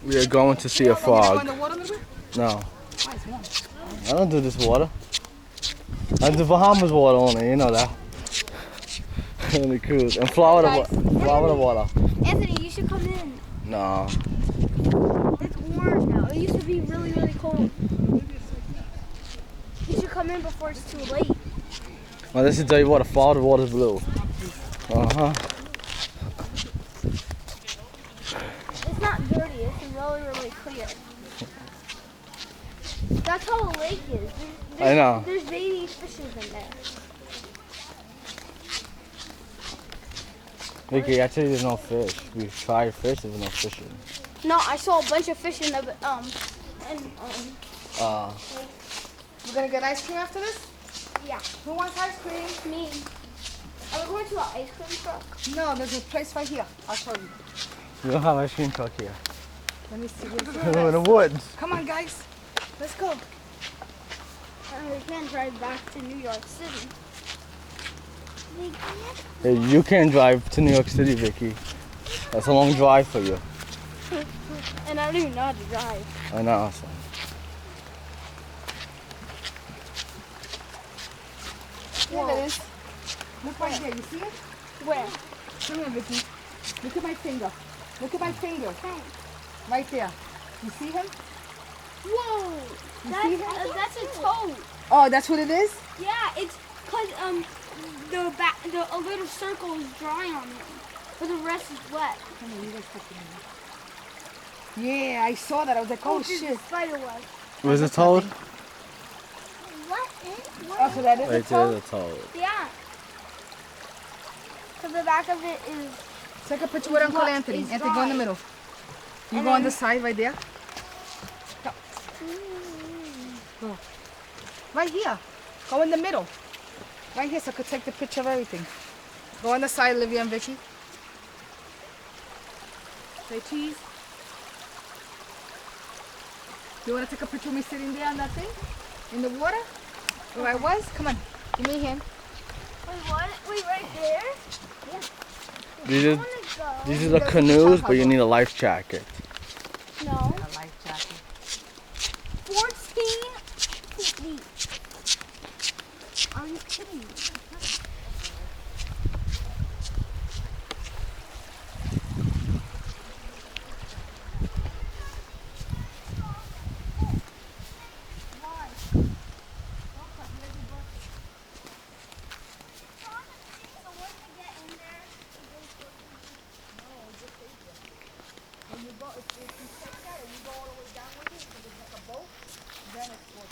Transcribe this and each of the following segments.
We are going to see a frog. No. Why, it's warm. I don't do this water. I do Bahamas water only, you know that. On the cruise. And Florida water. Anthony, you should come in. No. It's warm now. It used to be really, really cold. You should come in before it's too late. Well, this is tell you what, Florida water's blue. Uh-huh. It's not dirty. It's really, really clear. That's how the lake is. I know. There's baby fishes in there. Vicky, actually there's no fish. We tried fish, there's no fish in. No, I saw a bunch of fish in the We're gonna get ice cream after this? yeah. Who wants ice cream? Me. Are we going to an ice cream truck? No, there's a place right here. I'll show you. We don't have ice cream truck here. Let me see. We're in the woods. Come on, guys. Let's go. And we can drive back to New York City. We can't. Hey, you can't drive to New York City, Vicky. That's a long drive for you. And I don't even know how to drive. I know. So. Here it is. Look right there. You see it? Where? Come here, Vicky. Look at my finger. Look at my finger. Right there. You see him? Whoa! You see him? That's a toad. Oh, that's what it is? Yeah, it's because the little circle is dry on him, but the rest is wet. Come on, you guys touch him. Yeah, I saw that. I was like, oh there's shit. a spider web. Where's the toad? What is? Oh, so that is a Right toad? there's a toad. Yeah. So the back of it is. Take a picture with Uncle What Anthony. is Anthony, go in the dry? middle. You And go on then- the side right there. Go. Go. Right here. Go in the middle. Right here so I could take the picture of everything. Go on the side, Olivia and Vicky. Say cheese. You want to take a picture of me sitting there on that thing? In the water? Where I was? Come on. Give me a hand. Wait, what? Wait, right there? These I are, wanna go. these are the canoes, but you need a life jacket. No. A life jacket. 14 feet. Are you kidding me? When you go, if you take that and you go all the way down with it, because it's like a boat, then it's 14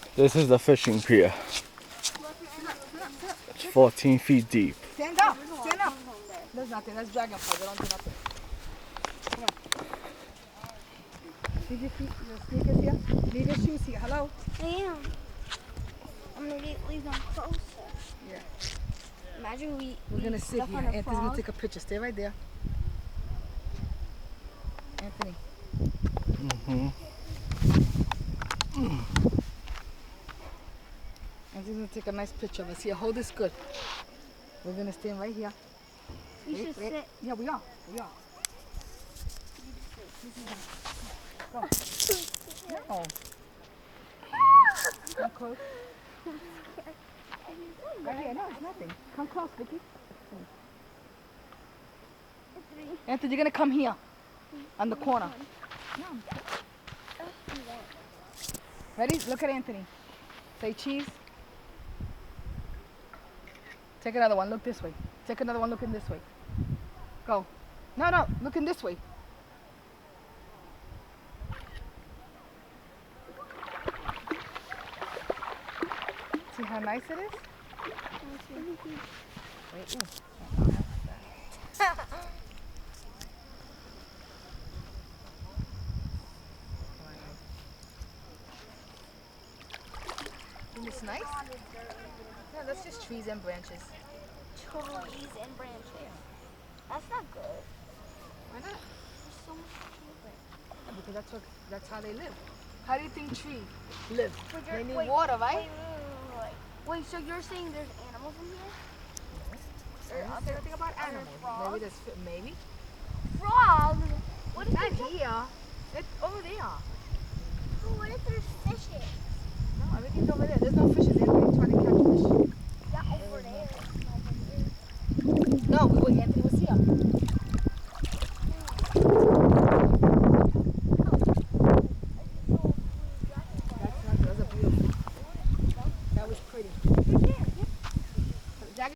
feet. This is the fishing pier. It's 14 feet deep. Stand up, stand up. There's nothing, that's dragonfly, they don't do nothing. Come on. Leave your feet, your sneakers here. Leave your shoes here, hello? I am. I'm gonna leave them closer. Yeah. Imagine We're gonna sit step here. on a Anthony's gonna frog. take a picture. Stay right there. Anthony. Anthony's gonna take a nice picture of us. Here, hold this good. We're gonna stand right here. You should sit. Yeah, we are. We are. Go. No. Come close. Right here. No, it's nothing. Come close, Vicky. Anthony, you're gonna come here. On the corner. No. Ready? Look at Anthony. Say cheese. Take another one. Look this way. Take another one. Looking this way. Go. No, no. Looking this way. See how nice it is? Wait, ooh. Isn't this nice? Yeah, that's just trees and branches. Trees and branches. That's not good. Why not? There's so much trees. Yeah, because that's how they live. How do you think trees live? But They need wait, water, right? Wait, so you're saying there's animals in here? Let's say anything about animals. Maybe there's maybe. Frog. What if Not there's here. It's over there. what if there's fishes? No, everything's over there. There's no fishes. Everybody's trying to catch fish. Yeah, over there. No, we were in